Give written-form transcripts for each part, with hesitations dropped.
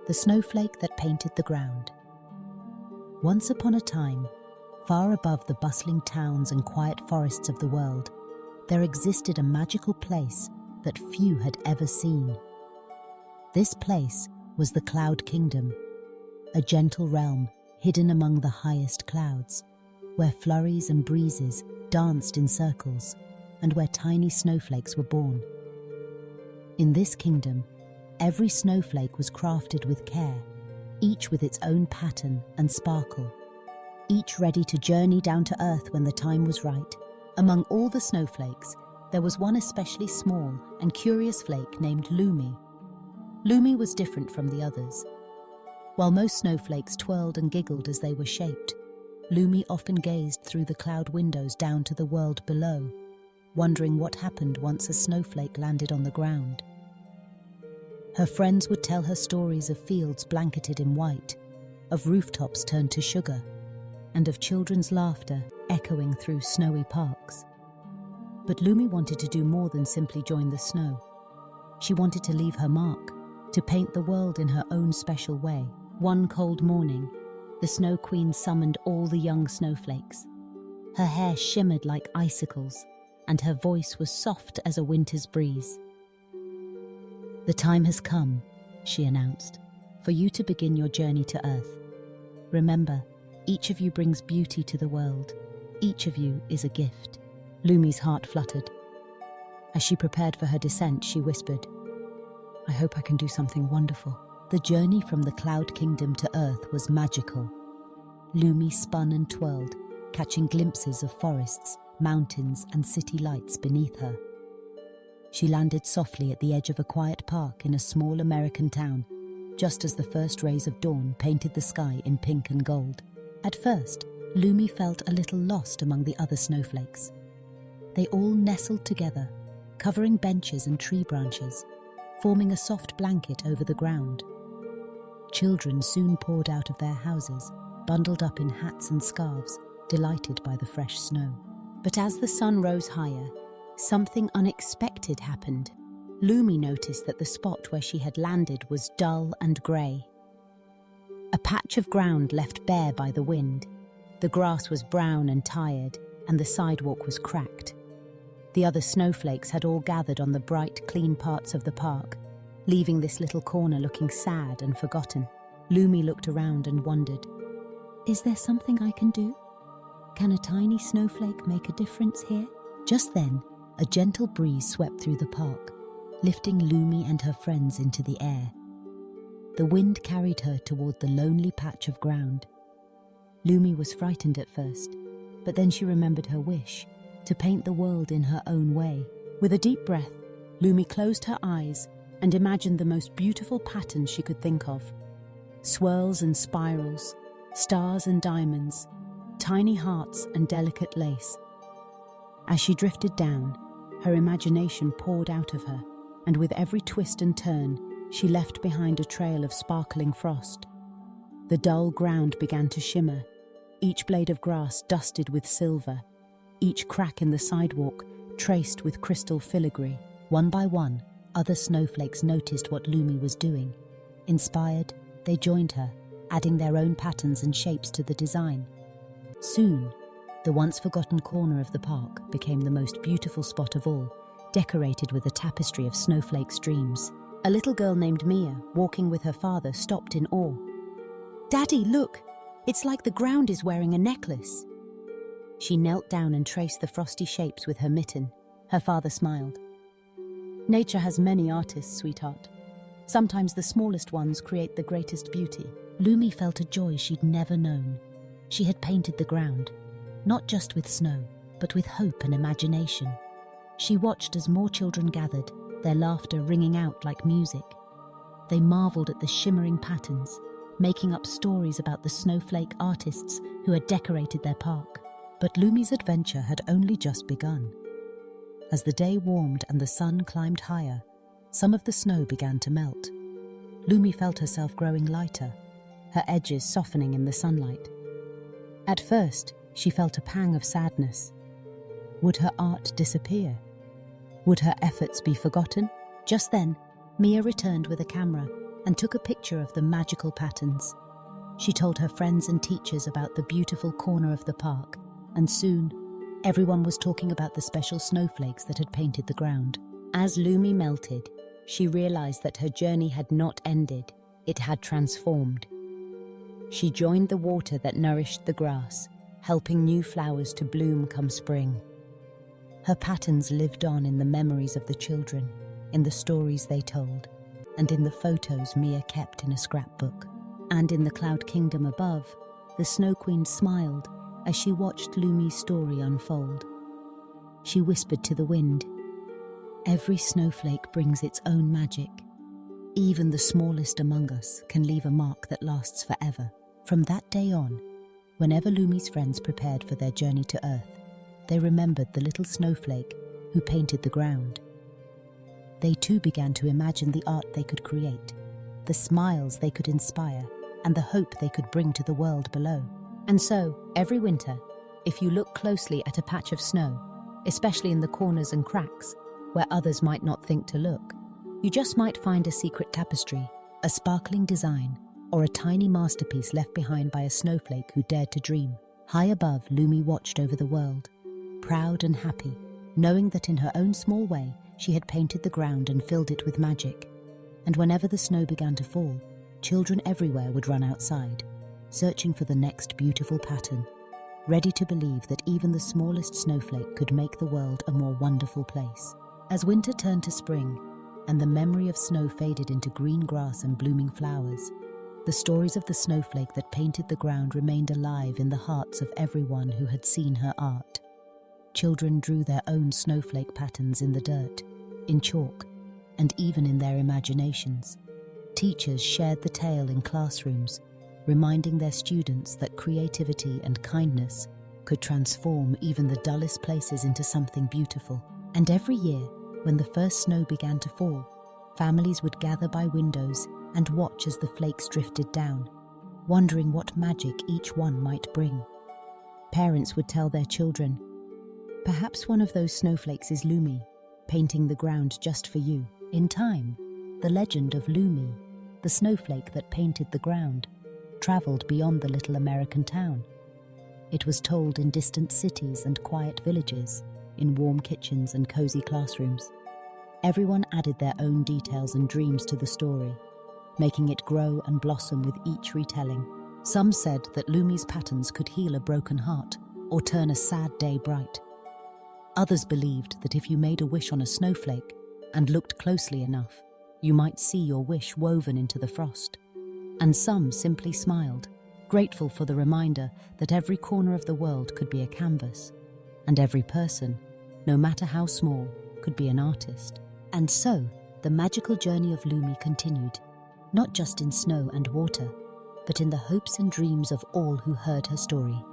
the snowflake that painted the ground. Once upon a time, far above the bustling towns and quiet forests of the world, there existed a magical place that few had ever seen. This place was the Cloud Kingdom, a gentle realm hidden among the highest clouds, where flurries and breezes danced in circles and where tiny snowflakes were born. In this kingdom, every snowflake was crafted with care, each with its own pattern and sparkle, each ready to journey down to earth when the time was right. Among all the snowflakes, there was one especially small and curious flake named Lumi. Lumi was different from the others. While most snowflakes twirled and giggled as they were shaped, Lumi often gazed through the cloud windows down to the world below, wondering what happened once a snowflake landed on the ground. Her friends would tell her stories of fields blanketed in white, of rooftops turned to sugar, and of children's laughter echoing through snowy parks. But Lumi wanted to do more than simply join the snow. She wanted to leave her mark, to paint the world in her own special way. One cold morning, the Snow Queen summoned all the young snowflakes. Her hair shimmered like icicles, and her voice was soft as a winter's breeze. "The time has come," she announced, "for you to begin your journey to Earth. Remember, each of you brings beauty to the world. Each of you is a gift." Lumi's heart fluttered. As she prepared for her descent, she whispered, "I hope I can do something wonderful." The journey from the Cloud Kingdom to Earth was magical. Lumi spun and twirled, catching glimpses of forests, mountains, and city lights beneath her. She landed softly at the edge of a quiet park in a small American town, just as the first rays of dawn painted the sky in pink and gold. At first, Lumi felt a little lost among the other snowflakes. They all nestled together, covering benches and tree branches, forming a soft blanket over the ground. Children soon poured out of their houses, bundled up in hats and scarves, delighted by the fresh snow. But as the sun rose higher, something unexpected happened. Lumi noticed that the spot where she had landed was dull and grey. A patch of ground left bare by the wind. The grass was brown and tired, and the sidewalk was cracked. The other snowflakes had all gathered on the bright, clean parts of the park, leaving this little corner looking sad and forgotten. Lumi looked around and wondered, "Is there something I can do? Can a tiny snowflake make a difference here?" Just then, a gentle breeze swept through the park, lifting Lumi and her friends into the air. The wind carried her toward the lonely patch of ground. Lumi was frightened at first, but then she remembered her wish to paint the world in her own way. With a deep breath, Lumi closed her eyes and imagined the most beautiful patterns she could think of. Swirls and spirals, stars and diamonds, tiny hearts and delicate lace. As she drifted down, her imagination poured out of her, and with every twist and turn, she left behind a trail of sparkling frost. The dull ground began to shimmer, each blade of grass dusted with silver, each crack in the sidewalk traced with crystal filigree. One by one, other snowflakes noticed what Lumi was doing. Inspired, they joined her, adding their own patterns and shapes to the design. Soon, the once-forgotten corner of the park became the most beautiful spot of all, decorated with a tapestry of snowflakes' dreams. A little girl named Mia, walking with her father, stopped in awe. "Daddy, look! It's like the ground is wearing a necklace." She knelt down and traced the frosty shapes with her mitten. Her father smiled. "Nature has many artists, sweetheart. Sometimes the smallest ones create the greatest beauty." Lumi felt a joy she'd never known. She had painted the ground, not just with snow, but with hope and imagination. She watched as more children gathered, their laughter ringing out like music. They marveled at the shimmering patterns, making up stories about the snowflake artists who had decorated their park. But Lumi's adventure had only just begun. As the day warmed and the sun climbed higher, some of the snow began to melt. Lumi felt herself growing lighter, her edges softening in the sunlight. At first, she felt a pang of sadness. Would her art disappear? Would her efforts be forgotten? Just then, Mia returned with a camera and took a picture of the magical patterns. She told her friends and teachers about the beautiful corner of the park, and soon, everyone was talking about the special snowflakes that had painted the ground. As Lumi melted, she realized that her journey had not ended, it had transformed. She joined the water that nourished the grass, helping new flowers to bloom come spring. Her patterns lived on in the memories of the children, in the stories they told, and in the photos Mia kept in a scrapbook. And in the cloud kingdom above, the Snow Queen smiled as she watched Lumi's story unfold. She whispered to the wind, "Every snowflake brings its own magic. Even the smallest among us can leave a mark that lasts forever." From that day on, whenever Lumi's friends prepared for their journey to Earth, they remembered the little snowflake who painted the ground. They too began to imagine the art they could create, the smiles they could inspire, and the hope they could bring to the world below. And so, every winter, if you look closely at a patch of snow, especially in the corners and cracks, where others might not think to look, you just might find a secret tapestry, a sparkling design, or a tiny masterpiece left behind by a snowflake who dared to dream. High above, Lumi watched over the world, proud and happy, knowing that in her own small way, she had painted the ground and filled it with magic. And whenever the snow began to fall, children everywhere would run outside, searching for the next beautiful pattern, ready to believe that even the smallest snowflake could make the world a more wonderful place. As winter turned to spring, and the memory of snow faded into green grass and blooming flowers, the stories of the snowflake that painted the ground remained alive in the hearts of everyone who had seen her art. Children drew their own snowflake patterns in the dirt, in chalk, and even in their imaginations. Teachers shared the tale in classrooms, reminding their students that creativity and kindness could transform even the dullest places into something beautiful. And every year, when the first snow began to fall, families would gather by windows and watch as the flakes drifted down, wondering what magic each one might bring. Parents would tell their children, "Perhaps one of those snowflakes is Lumi, painting the ground just for you." In time, the legend of Lumi, the snowflake that painted the ground, traveled beyond the little American town. It was told in distant cities and quiet villages, in warm kitchens and cozy classrooms. Everyone added their own details and dreams to the story, making it grow and blossom with each retelling. Some said that Lumi's patterns could heal a broken heart or turn a sad day bright. Others believed that if you made a wish on a snowflake and looked closely enough, you might see your wish woven into the frost. And some simply smiled, grateful for the reminder that every corner of the world could be a canvas, and every person, no matter how small, could be an artist. And so, the magical journey of Lumi continued, not just in snow and water, but in the hopes and dreams of all who heard her story.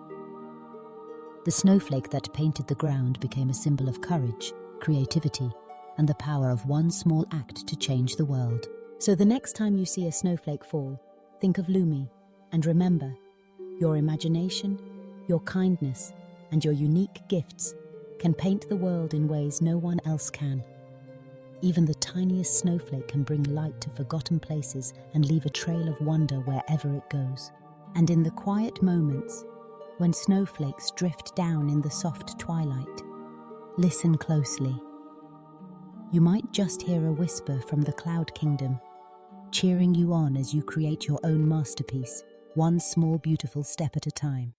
The snowflake that painted the ground became a symbol of courage, creativity, and the power of one small act to change the world. So the next time you see a snowflake fall, think of Lumi, and remember, your imagination, your kindness, and your unique gifts can paint the world in ways no one else can. Even the tiniest snowflake can bring light to forgotten places and leave a trail of wonder wherever it goes. And in the quiet moments, when snowflakes drift down in the soft twilight, listen closely. You might just hear a whisper from the cloud kingdom, cheering you on as you create your own masterpiece, one small beautiful step at a time.